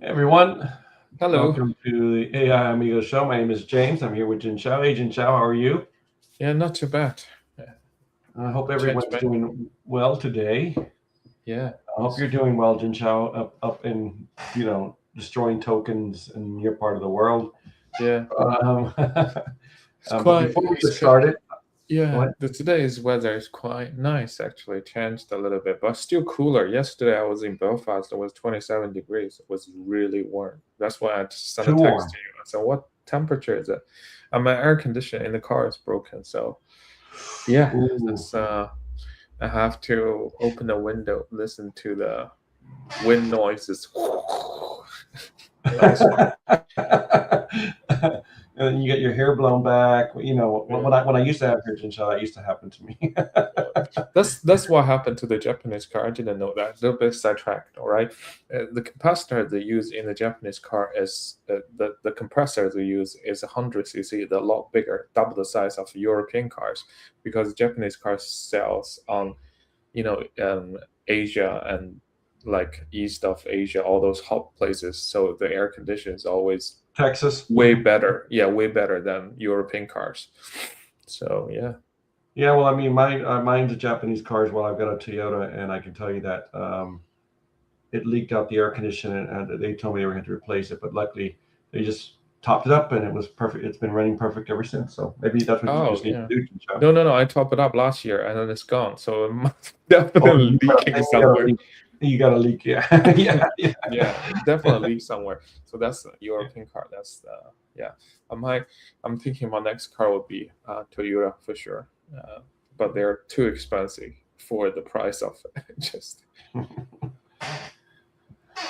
Everyone, Hello. welcome to the AI Amigo Show. My name is James. I'm here with Jin Chao. Hey, Jin Chao, how are you? Yeah, not too bad. I hope Change everyone's man. doing well today. Yeah. I hope you're doing well, Jin Chao, up in destroying tokens in your part of the world. Yeah. Um, It's but quite. before we It's get started, go yeah. ahead. Today's weather is quite nice. Actually, changed a little bit, but still cooler. Yesterday I was in Belfast. It was 27 degrees. It was really warm. That's why I just sent a Too text warm. to you. I said, "What temperature is it?" And my air conditioner in the car is broken. So yeah, Ooh. that's I have to open the window, listen to the wind noises. Nice one. And then you get your hair blown back. Yeah. When I used to have hair, Jin Chao, that used to happen to me. That's what happened to the Japanese car. I didn't know that. A little bit sidetracked. All right, the capacitor they use in the Japanese car is the compressor they use is 100 cc, a lot bigger, double the size of European cars, because Japanese cars sells on you know um, Asia and like east of Asia, all those hot places. So the air condition is always Texas. way better. Yeah, way better than European cars. So yeah. Yeah, well, I mean, mine's a Japanese car as well. I've got a Toyota, and I can tell you that it leaked out the air conditioner, and they told me they were going to replace it. But luckily, they just topped it up, and it was perfect. It's been running perfect ever since. So maybe that's what you Oh just need yeah. to do, Joe. No, no, no. I topped it up last year and then it's gone. So it must Oh, definitely leaking you got a somewhere. leak. You got a leak. Yeah, yeah, yeah. Yeah, it definitely leaks somewhere. So that's a European car. That's yeah. I might. I'm thinking my next car would be Toyota for sure. But they're too expensive for the price of just.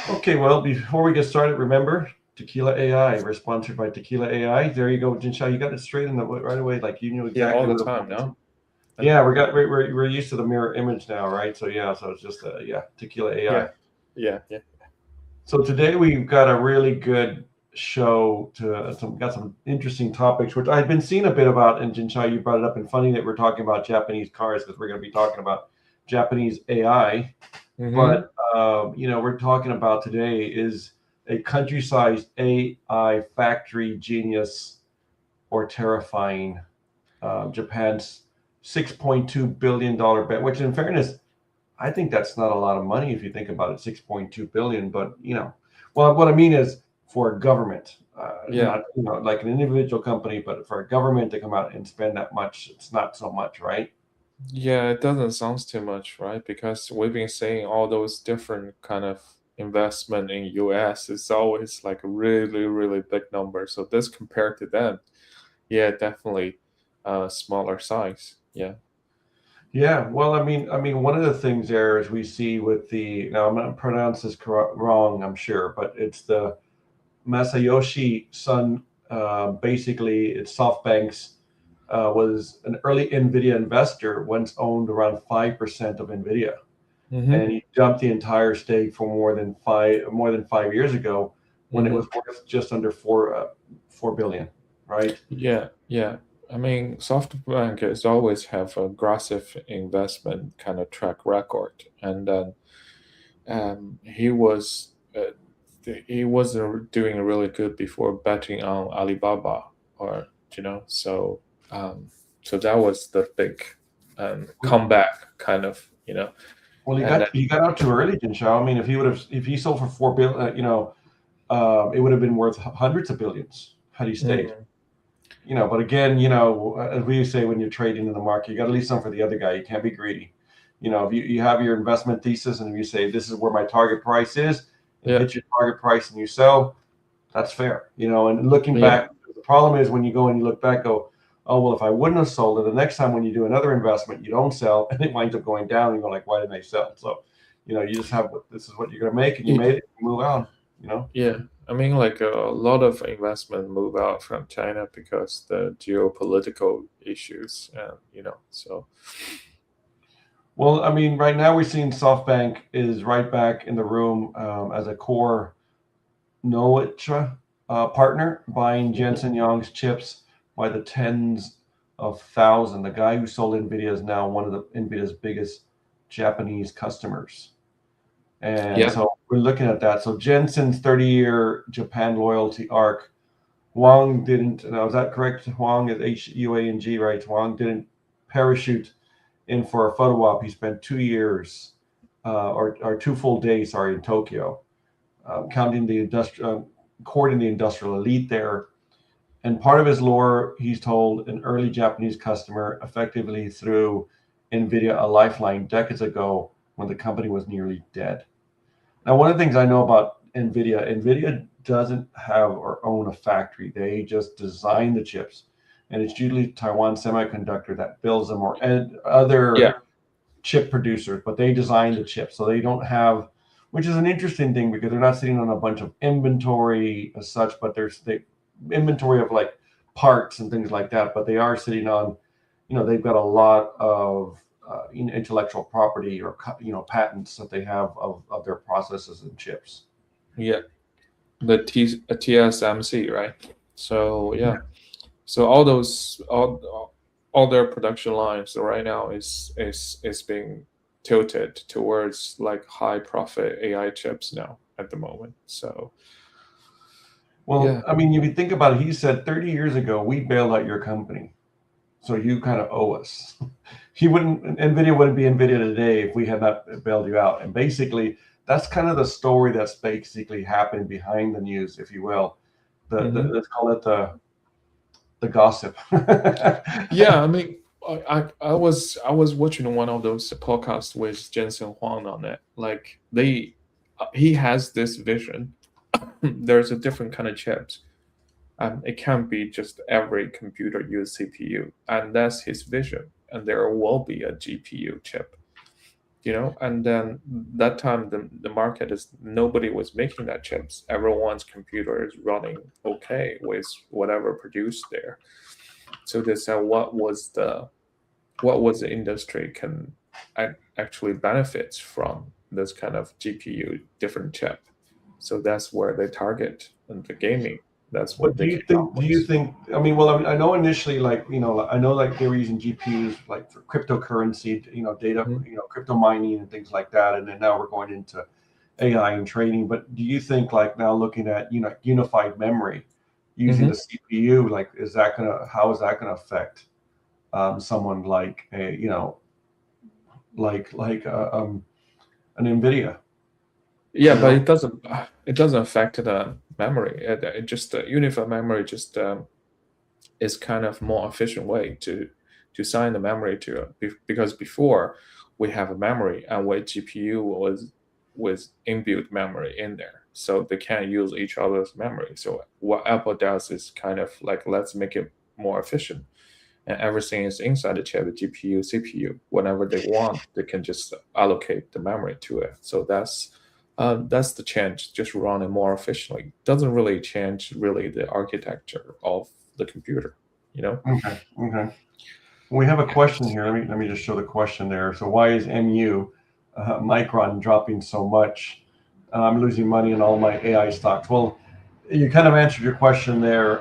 Okay, well, before we get started, remember Tequila AI. We're sponsored by Tequila AI. There you go, Jinsha. You got it straight in the right away. Like you knew Yeah, all exactly the what it time was. now. And Yeah, we're used to the mirror image now, right? So yeah, so it's just yeah, Tequila AI. yeah, yeah, yeah. So today we've got a really good show got some interesting topics, which I've been seeing a bit about. And Jinsha, you brought it up, and funny that we're talking about Japanese cars because we're going to be talking about Japanese AI. Mm-hmm. But we're talking about today is a country-sized AI factory genius or terrifying Japan's $6.2 billion bet. Which, in fairness, I think that's not a lot of money if you think about it, 6.2 billion. But well, what I mean is for a government, Yeah. not like an individual company, but for a government to come out and spend that much, it's not so much, right? Yeah, it doesn't sound too much, right? Because we've been saying all those different kind of investment in US, it's always like a really, really big number. So this compared to them, yeah, definitely smaller size. Yeah. Yeah, well, I mean, one of the things there is we see with the now I'm going to pronounce this wrong, I'm sure, but it's the Masayoshi Son. Basically, it's SoftBank's was an early Nvidia investor. Once owned around 5% of Nvidia, Mm-hmm. and he dumped the entire stake for more than 5 years ago, when it Mm-hmm. was worth just under 4 billion, right? Yeah, yeah. I mean, SoftBank is always have aggressive investment kind of track record, and then he was he wasn't doing really good before betting on Alibaba, or so um, so that was the big comeback kind of, Well, and then he got out too early, Jinshaw. I mean, if he sold for 4 billion, it would have been worth hundreds of billions had he stayed. mm, But again, as we say when you're trading in the market, you got to leave some for the other guy. You can't be greedy. If you have your investment thesis and if you say this is where my target price is, and it yeah, hits your target price and you sell, that's fair. And looking yeah, back, the problem is when you go and you look back, go, oh well, if I wouldn't have sold it, the next time when you do another investment, you don't sell, and it winds up going down. And you go like, why didn't I sell? So, you just have this is what you're going to make, and you yeah, made it. You move on. You know. yeah. I mean, like a lot of investment move out from China because the geopolitical issues, and so Well, I mean, right now we're seeing SoftBank is right back in the room as a core Noetra partner, buying Mhm. Jensen Young's chips by the tens of thousands. The guy who sold Nvidia is now one of the Nvidia's biggest Japanese customers. And Yeah. so we're looking at that. So Jensen's 30-year Japan loyalty arc. Huang didn't, now is that correct? Huang is Huang, right? Huang didn't parachute in for a photo op. He spent 2 years, or 2 full days, sorry, in Tokyo, courting the industrial elite there. And part of his lore, he's told an early Japanese customer effectively threw Nvidia a lifeline decades ago when the company was nearly dead. Now, one of the things I know about Nvidia doesn't have or own a factory. They just design the chips. And it's usually Taiwan Semiconductor that builds them, or other Yeah. chip producers, but they design the chips. So they don't have, which is an interesting thing because they're not sitting on a bunch of inventory as such, but there's the inventory of like parts and things like that. But they are sitting on, they've got a lot of intellectual property or patents that they have of their processes and chips. Yeah. The TSMC, right? So yeah. So all their production lines right now is being tilted towards like high profit AI chips now at the moment. So Well, yeah. I mean, if you think about it, he said 30 years ago, we bailed out your company. So you kind of owe us. Nvidia wouldn't be Nvidia today if we had not bailed you out. And basically, that's kind of the story that's basically happening behind the news, if you will. Let's call it the gossip. Yeah, I mean, I was watching one of those podcasts with Jensen Huang on it. Like he has this vision. There's a different kind of chips. It can't be just every computer use CPU, and that's his vision. And there will be a GPU chip, And then that time the market is nobody was making that chips. Everyone's computer is running okay with whatever produced there. So they said, what was the industry can actually benefits from this kind of GPU different chip. So that's where they target and the gaming. That's What what do they you came up think? Do you with. think? I mean, well, I know initially, I know like they were using GPUs like for cryptocurrency, data, Mhm. crypto mining and things like that, and then now we're going into AI and trading. But do you think like now looking at unified memory using the Mhm. CPU, like how is that gonna affect someone like an Nvidia? Yeah, You but know? it doesn't affect the memory. It just unified memory just is kind of more efficient way to assign the memory to it. Because before we have a memory and where GPU was with inbuilt memory in there, so they can't use each other's memory. So what Apple does is kind of like let's make it more efficient, and everything is inside the chip, the GPU, CPU. Whenever they want, they can just allocate the memory to it. So that's the change, just running more efficiently. Doesn't really change really the architecture of the computer, you know? Okay. Okay. We have a question here. Let me just show the question there. So why is Micron dropping so much? I'm losing money in all my AI stocks. Well, you kind of answered your question there.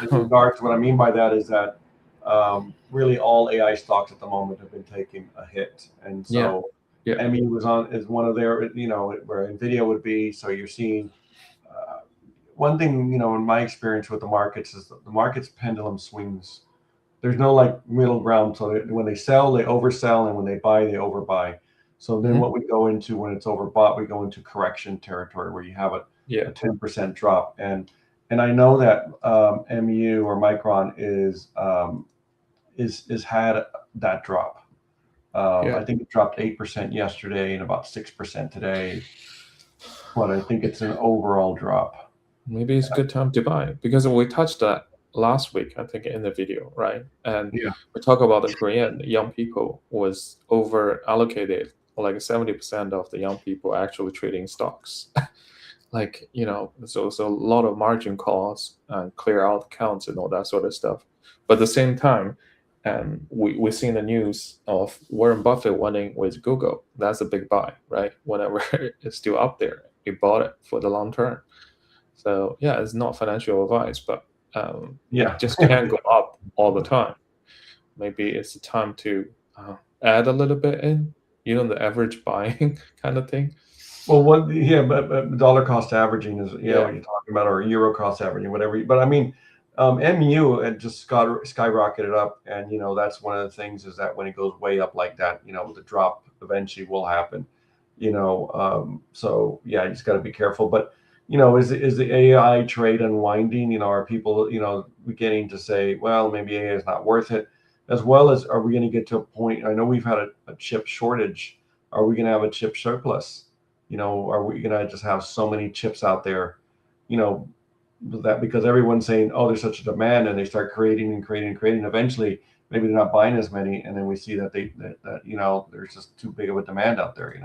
In regards to what I mean by that is that really all AI stocks at the moment have been taking a hit, and Yeah, so yeah. ME is one of their, where Nvidia would be. So you're seeing one thing, in my experience with the markets is that the market's pendulum swings. There's no like middle ground. So when they sell, they oversell, and when they buy, they overbuy. So then Mhm. what we go into when it's overbought, we go into correction territory where you have Yeah, a 10% drop. And I know that MU or Micron is had that drop. yeah. I think it dropped 8% yesterday and about 6% today, but I think it's an overall drop. Maybe it's a good time to buy because we touched that last week, I think, in the video, right? And Yeah. we talk about the Korean young people was over allocated, like 70% of the young people actually trading stocks. Like, so a lot of margin calls and clear out accounts and all that sort of stuff. But at the same time, we seen the news of Warren Buffett winning with Google. That's a big buy, right? Whenever it's still up there, he bought it for the long term. So yeah, it's not financial advice, but Yeah. it just can't go up all the time. Maybe it's the time to add a little bit in, the average buying kind of thing. Well, but dollar cost averaging is Yeah. what you're talking about, or euro cost averaging, whatever. But I mean, MU had just skyrocketed up, and that's one of the things is that when it goes way up like that, the drop eventually will happen. So yeah, you just got to be careful. But is the AI trade unwinding? Are people beginning to say, well, maybe AI is not worth it, as well as are we going to get to a point? I know we've had a chip shortage. Are we going to have a chip surplus? Are we going to just have so many chips out there, you know, that because everyone's saying, oh, there's such a demand, and they start creating and creating and creating. Eventually, maybe they're not buying as many, and then we see that there's just too big of a demand out there.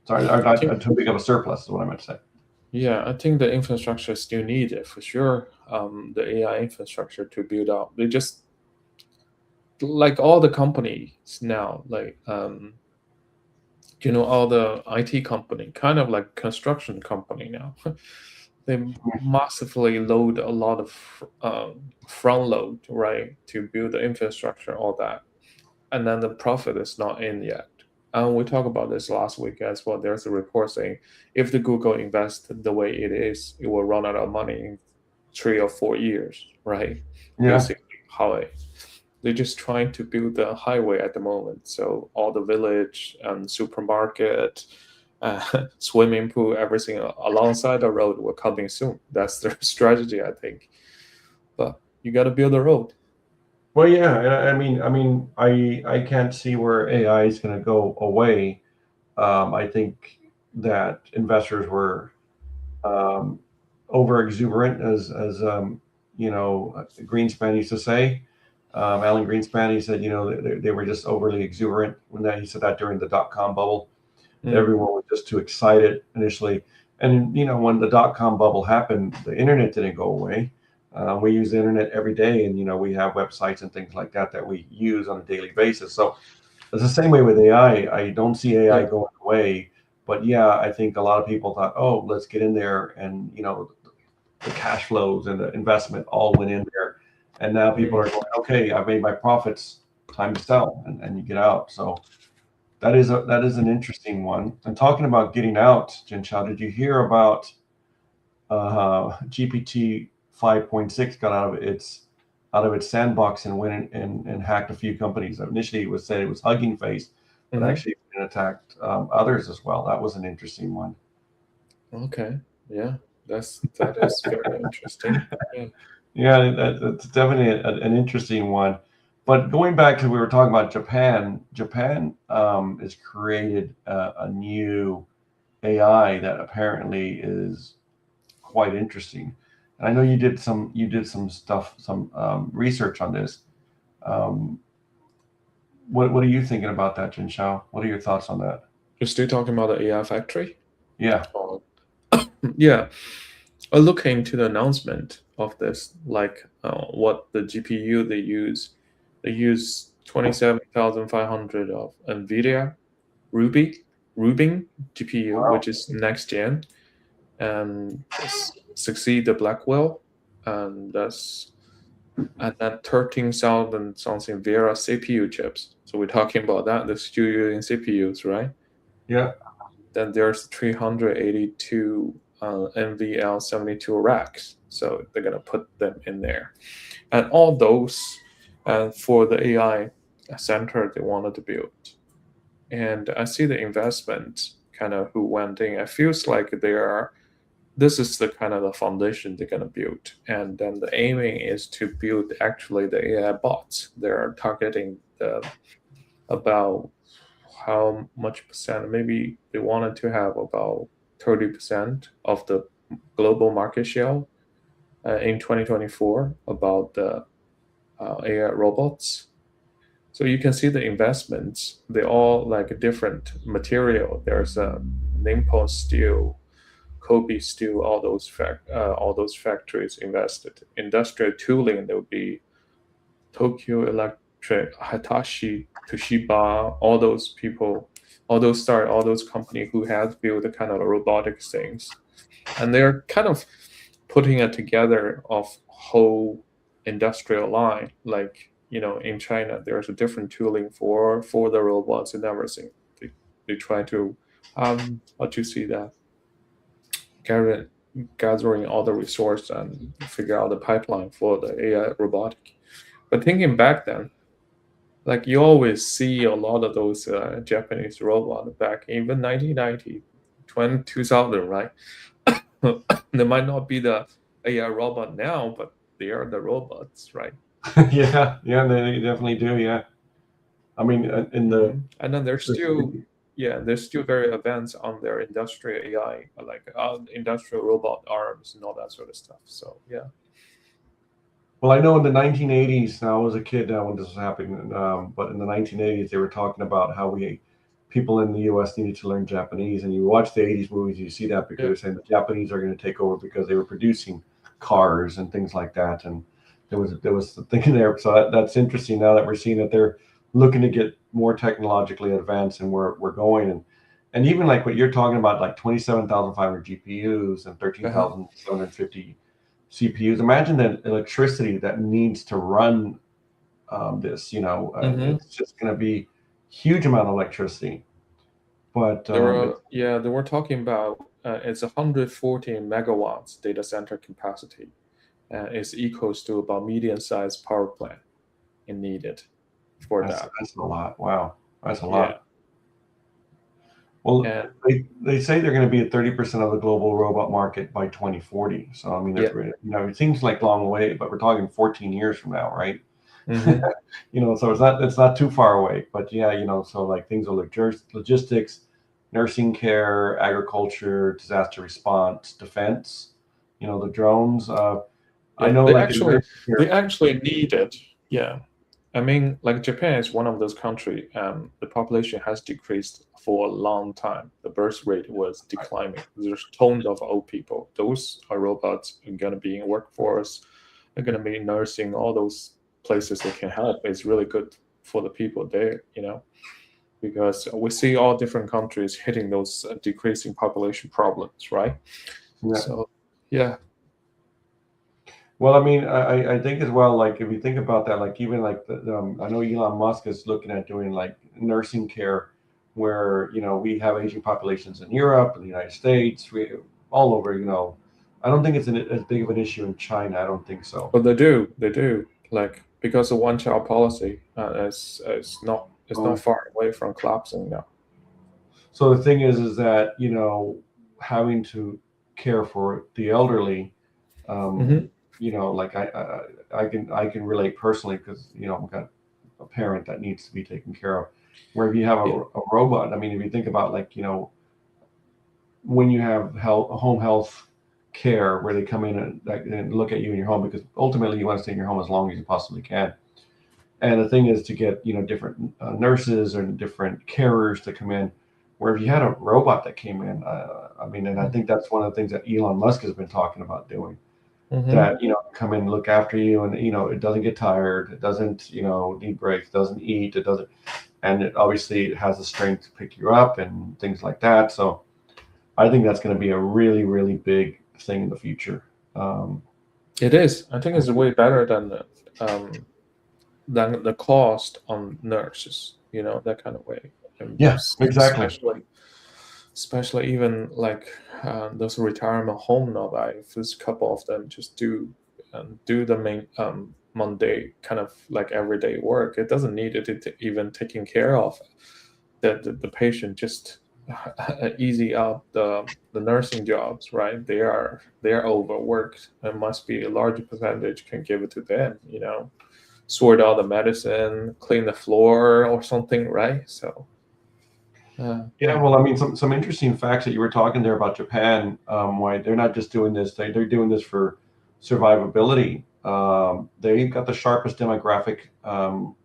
Sorry, not too big of a surplus is what I meant to say. Yeah, I think the infrastructure is still needed for sure. The AI infrastructure to build up. They just like all the companies now, like all the IT company, kind of like construction company now. They massively load a lot of front load, right, to build the infrastructure, all that, and then the profit is not in yet. And we talked about this last week as well. There's a report saying if the Google invests the way it is, it will run out of money in 3 or 4 years, right? Yeah. Basically, how they're just trying to build the highway at the moment. So all the village and supermarket, swimming pool, everything alongside the road will coming soon. That's their strategy, I think. But you got to build a road. Well, yeah, I can't see where AI is going to go away. I think that investors were over exuberant, as Greenspan used to say. Alan Greenspan, he said, they were just overly exuberant he said that during the dot-com bubble. Everyone was just too excited initially. And, when the dot-com bubble happened, the internet didn't go away. We use the internet every day, and, we have websites and things like that we use on a daily basis. So it's the same way with AI. I don't see AI going away. But yeah, I think a lot of people thought, oh, let's get in there. And, the cash flows and the investment all went in there. And now people are going, okay, I've made my profits, time to sell, and you get out. So that is an interesting one. And talking about getting out, Jinsha, did you hear about GPT 5.6 got out of its sandbox and went and hacked a few companies? Initially, it was said it was Hugging Face, but actually it attacked others as well. That was an interesting one. Okay, yeah, that is very interesting. Yeah, that's definitely an interesting one. But going back to we were talking about Japan. Japan has created a new AI that apparently is quite interesting. And I know you did some stuff, some research on this. What are you thinking about that, Jin Shao? What are your thoughts on that? You're still talking about the AI factory? Yeah. Yeah. I look into the announcement of this, like what the GPU they use. They use 27,500 of Nvidia Rubin GPU, which is next gen, and succeed the Blackwell, and then 13,000 something Vera CPU chips. So we're talking about that. They're still using CPUs, right? Yeah. Then there's 382 NVL72 racks. So they're gonna put them in there, and all those, for the AI center they wanted to build. And I see the investment kind of who went in. It feels like this is the kind of the foundation they're gonna build, and then the aiming is to build actually the AI bots. They're targeting about how much percent, maybe they wanted to have about 30% of the global market share in 2024 about the AI robots. So you can see the investments, they all like a different material. There's a Nippon Steel, Kobe Steel, all those factories invested. Industrial tooling, there will be Tokyo Electric, Hitachi, Toshiba, all those people, all those companies who have built the kind of robotic things, and they're kind of putting it together of whole industrial line. Like in China, there's a different tooling for the robots and everything. They try to How do you see that? Gathering all the resource and figure out the pipeline for the AI robotic. But thinking back then, like you always see a lot of those Japanese robots back even 1990, 2000, right? They might not be the AI robot now, but they are the robots, right? Yeah, yeah, they definitely do. Yeah, I mean, in the And then there's still very advanced on their industrial AI, like industrial robot arms and all that sort of stuff. So yeah. well, I know in the 1980s. Now I was a kid now when this was happening, but in the 1980s they were talking about how people in the U.S. needed to learn Japanese, and you watch the 80s movies, you see that because Yeah. they're saying the Japanese are going to take over because they were producing cars and things like that, and there was the thing there. So that's interesting now that we're seeing that they're looking to get more technologically advanced, and we're going and even like what you're talking about, like 27,500 GPUs and Uh-huh. 13,750 CPUs. Imagine the electricity that needs to run this. Mm-hmm. It's just going to be huge amount of electricity. But They were talking about it's 140 megawatts data center capacity. Is equals to about medium-sized power plant and needed for that's that. that's a lot. Wow, that's a Yeah, lot. Well, and they say they're going to be at 30% of the global robot market by 2040. So I mean, yeah. it seems like a long way, but we're talking 14 years from now, right? Mm-hmm. So it's not too far away. But yeah, so like things like logistics, nursing care, agriculture, disaster response, defense. The drones. I Yeah, know, like in nursing they care. actually need it. Yeah, I mean, like Japan is one of those countries. The population has decreased for a long time. The birth rate was declining. There's tons of old people. Those are robots are gonna be in workforce. They're gonna be nursing all those places they can help. It's really good for the people there. Because we see all different countries hitting those decreasing population problems, right? Yeah. So, yeah. Well, I mean, I think as well, like if you think about that, like even like I know Elon Musk is looking at doing like nursing care, where we have aging populations in Europe and the United States, we all over. I don't think it's as big of an issue in China. I don't think so. But they do. Like because of one child policy, it's not Um, far away from collapsing now. so the thing is that having to care for the elderly, um, Hmm. like I can relate personally because I've got a parent that needs to be taken care of. Where if you have Yeah. a robot, I mean, if you think about like when you have home health care, where they come in and look at you in your home, because ultimately you want to stay in your home as long as you possibly can. And the thing is to get different nurses or different carers to come in. Where if you had a robot that came in, I mean, and I think that's one of the things that Elon Musk has been talking about doing, Hmm. that come in and look after you, and it doesn't get tired, it doesn't need breaks, doesn't eat, it doesn't, and it obviously has the strength to pick you up and things like that. So I think that's going to be a really, really big thing in the future. um, It is. I think it's way better than the cost on nurses. That kind of way. yeah, exactly. Especially even like those retirement home now. If there's a couple of them just do the main Monday kind of like everyday work. It doesn't need it even taking care of the patient. Just easy out the nursing jobs, right? They are overworked. It must be a large percentage can give it to them. Sort out the medicine, clean the floor or something, right? So Yeah, yeah. well, I mean, some interesting facts that you were talking there about Japan. Why they're not just doing this; they're doing this for survivability. They got the sharpest demographic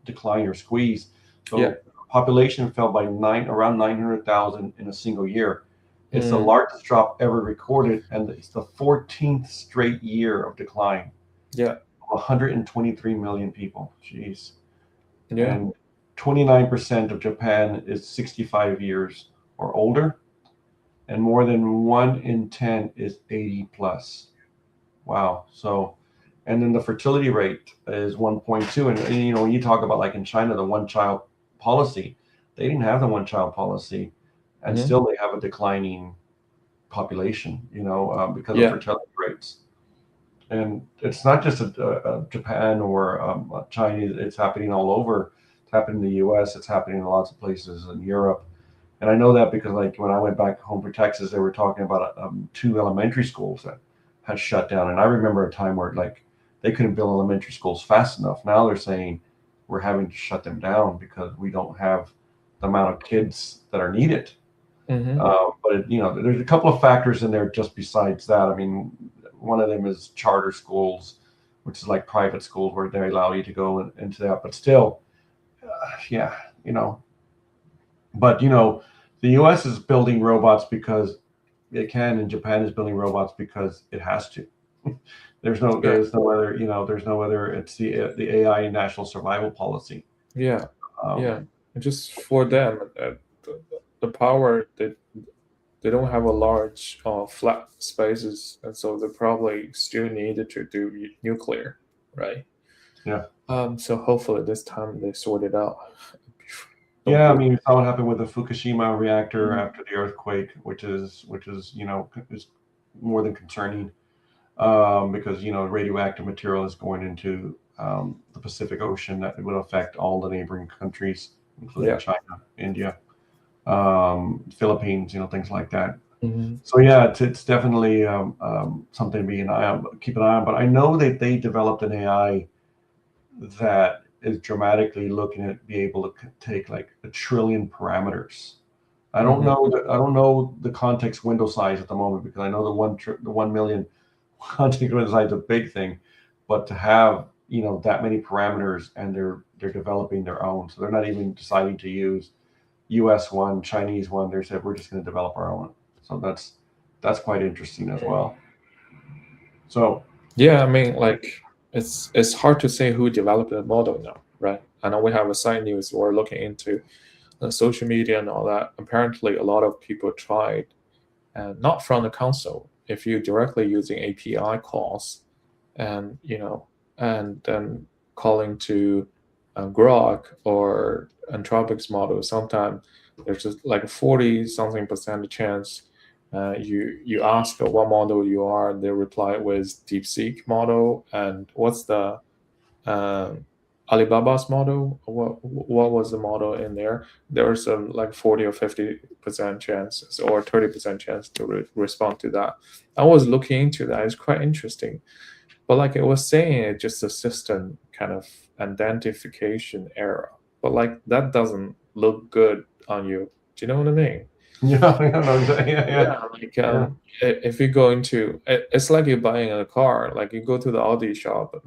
decline or squeeze. Yeah. So population fell by around 900,000 in a single year. It's the Mm, largest drop ever recorded, and it's the 14th straight year of decline. yeah. 123 million people. Jeez. Yeah. And 29% of Japan is 65 years or older, and more than 1 in 10 is 80 plus. Wow. So, and then the fertility rate is 1.2. And when you talk about like in China, the one child policy, they didn't have the one child policy. and Mhm. still they have a declining population, because of Yeah. fertility rates. And it's not just Japan or China. It's happening all over. It's happening in the U.S. It's happening in lots of places in Europe. And I know that because, like, when I went back home for Texas, they were talking about 2 elementary schools that had shut down. And I remember a time where, like, they couldn't build elementary schools fast enough. Now they're saying we're having to shut them down because we don't have the amount of kids that are needed. Hmm. But there's a couple of factors in there just besides that. I mean, one of them is charter schools, which is like private schools where they allow you to go into that. But still, yeah, But the U.S. is building robots because it can, and Japan is building robots because it has to. There's no Yeah. other, there's no other. It's the AI national survival policy. Yeah. Yeah. Um, And just for them, the power that they don't have a large flat spaces, and so they probably still needed to do nuclear, right? yeah. So hopefully this time they sort it out. Don't Yeah, I put. mean, we saw what happened with the Fukushima reactor Mhm. after the earthquake, which is is more than concerning, because radioactive material is going into the Pacific Ocean that would affect all the neighboring countries, including Yeah. China, India, Philippines, things like that. Hmm. So yeah, it's definitely something to keep an eye on. But I know that they developed an AI that is dramatically looking at be able to take like 1 trillion parameters. Hmm. I don't know the context window size at the moment because I know the 1 million context window size is a big thing, but to have that many parameters and they're developing their own, so they're not even deciding to use U.S. one, Chinese one. They said we're just going to develop our own. So that's quite interesting as well. So Yeah, I mean, like it's hard to say who developed the model now, right? I know we have a side news we're looking into social media and all that. Apparently, a lot of people tried, and not from the console. If you're directly using API calls, and and then calling to Grok or Anthropic's model, sometimes there's just like a 40 something percent chance. You ask what model you are, they reply with DeepSeek model, and what's the um, Alibaba's model. What was the model in there? There was some like 40 or 50% chance or 30% chance to respond to that. I was looking into that. It's quite interesting. But like I was saying, it's just a system kind of identification error. But like that doesn't look good on you. Do you know what I mean? yeah, I don't know exactly. Yeah, Yeah, like yeah, if you go into it's like you're buying a car. Like you go to the Audi shop and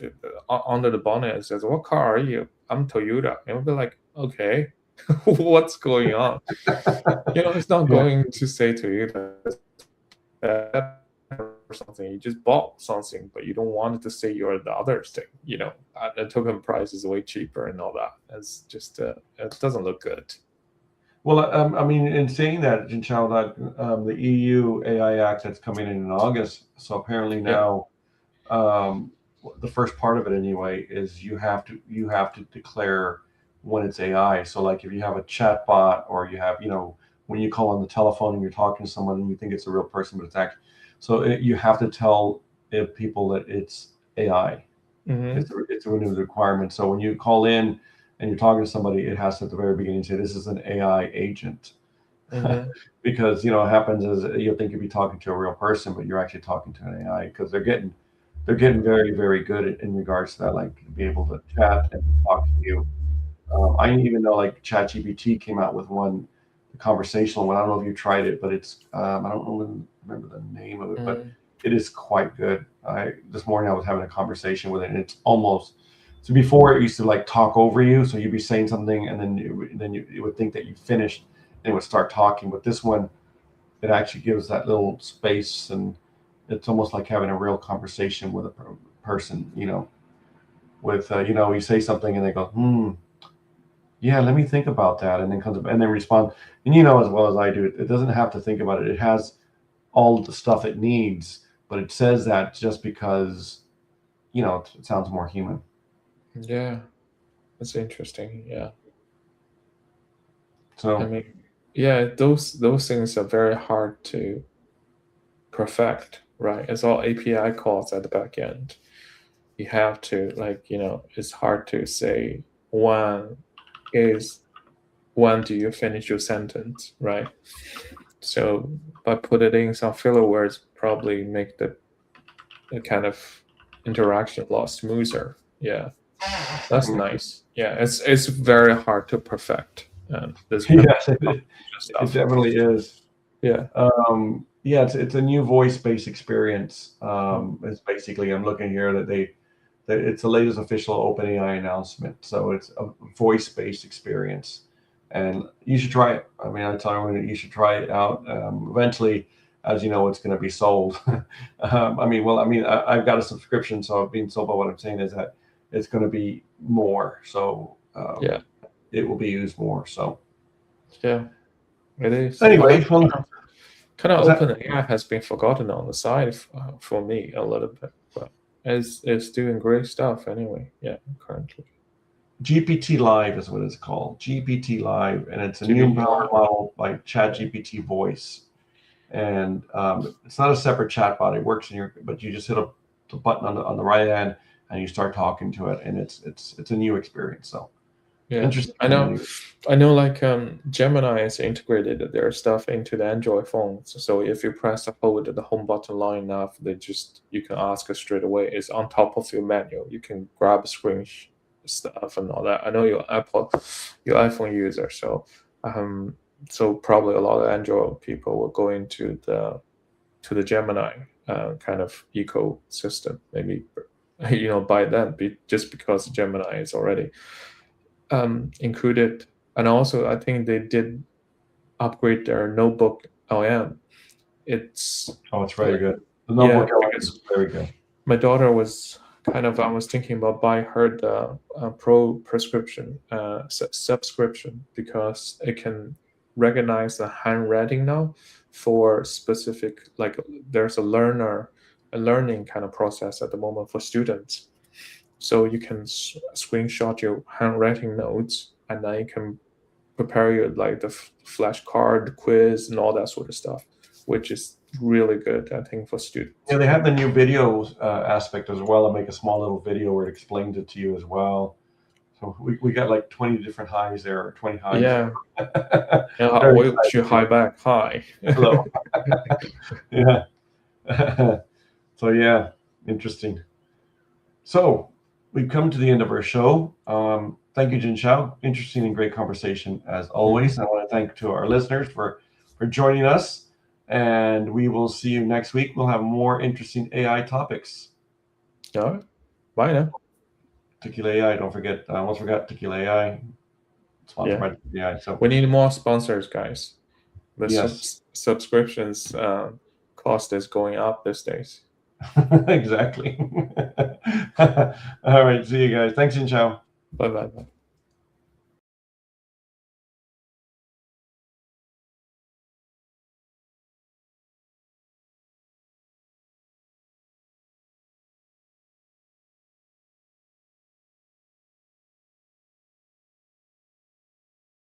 then under the bonnet it says, "What car are you?" "I'm Toyota." And we'll be like, "Okay, what's going on?" It's not yeah. going to say Toyota or something. You just bought something, but you don't want it to say you're the other thing. The token price is way cheaper and all that. It's just it doesn't look good. Well, I mean, in saying that, Jinchao, that the EU AI Act that's coming in August. So apparently Yeah. now, um, the first part of it anyway is you have to declare when it's AI. So like if you have a chat bot or you have when you call on the telephone and you're talking to someone and you think it's a real person, but it's actually you have to tell people that it's AI. Hmm. It's a new requirement. So when you call in and you're talking to somebody, it has to at the very beginning say this is an AI agent. Hmm. Because what happens is you'll think you'll be talking to a real person, but you're actually talking to an AI because they're getting very, very good in regards to that, like to be able to chat and talk to you. I didn't even know like ChatGPT came out with one conversational one. I don't know if you tried it, but I don't remember the name of it, but Hmm. it is quite good. This morning I was having a conversation with it, and it's almost so before it used to like talk over you, so you'd be saying something, and then it would think that you finished, and it would start talking. But this one, it actually gives that little space, and it's almost like having a real conversation with a person. With you say something, and they go, yeah, let me think about that, and then comes up and then respond. And as well as I do, it doesn't have to think about it. It has all the stuff it needs, but it says that just because it sounds more human. Yeah, that's interesting. Yeah, I So mean. yeah, those things are very hard to perfect, right? It's all API calls at the back end. You have to, like, it's hard to say when do you finish your sentence, right? So by putting in some filler words, probably make the kind of interaction a lot smoother. Yeah, that's nice. Yeah, it's very hard to perfect this kind Yes, of it stuff. definitely is. Yeah. Yeah, it's a new voice-based experience. It's basically, I'm looking here that it's the latest official OpenAI announcement. So it's a voice-based experience, and you should try it. I mean, I tell you, you should try it out. Eventually, as you know, it's going to be sold. I've got a subscription, so I've been sold. But what I'm saying is that it's going to be more. So Yeah. it will be used more. So Yeah, it is. anyway, well, Kind of was that OpenAI has been forgotten on the side for me a little bit, but it's doing great stuff anyway. Yeah, currently. GPT Live is what it's called. GPT Live, and it's a new GPT model like ChatGPT voice. And it's not a separate chat bot. It works but you just hit the button on the right hand and you start talking to it, and it's a new experience. So Yeah, interesting. I know. Like Gemini is integrated their stuff into the Android phones. So if you press and hold the home button long enough, you can ask it straight away. It's on top of your menu. You can grab a screen stuff and all that. I know your iPhone user, so probably a lot of Android people will go into the Gemini kind of ecosystem. Maybe by then, just because Gemini is already included. And also, I think they did upgrade their notebook LM. it's very good. The notebook is very good. My daughter was I was thinking about buying her the pro prescription subscription, because it can recognize the handwriting now for specific, like there's a learning kind of process at the moment for students. So you can screenshot your handwriting notes, and then you can prepare your like the flashcard quiz and all that sort of stuff, which is really good, I think, for students. Yeah, they have the new video aspect as well, and make a small little video where it explains it to you as well. So we got like 20 different highs there, or 20 highs. Yeah. Yeah, which you high back. Hi. Hello. Yeah. So yeah, interesting. So we've come to the end of our show. Thank you, Jin Xiao. Interesting and great conversation as always. I want to thank to our listeners for joining us, and we will see you next week. We'll have more interesting AI topics. All right. Bye now. Tequila AI. Don't forget. I almost forgot Tequila AI. Sponsored by Tequila AI. So we need more sponsors, guys. The yes. Subscriptions cost is going up these days. Exactly. All right. See you guys. Thanks, Jin Xiao. Bye.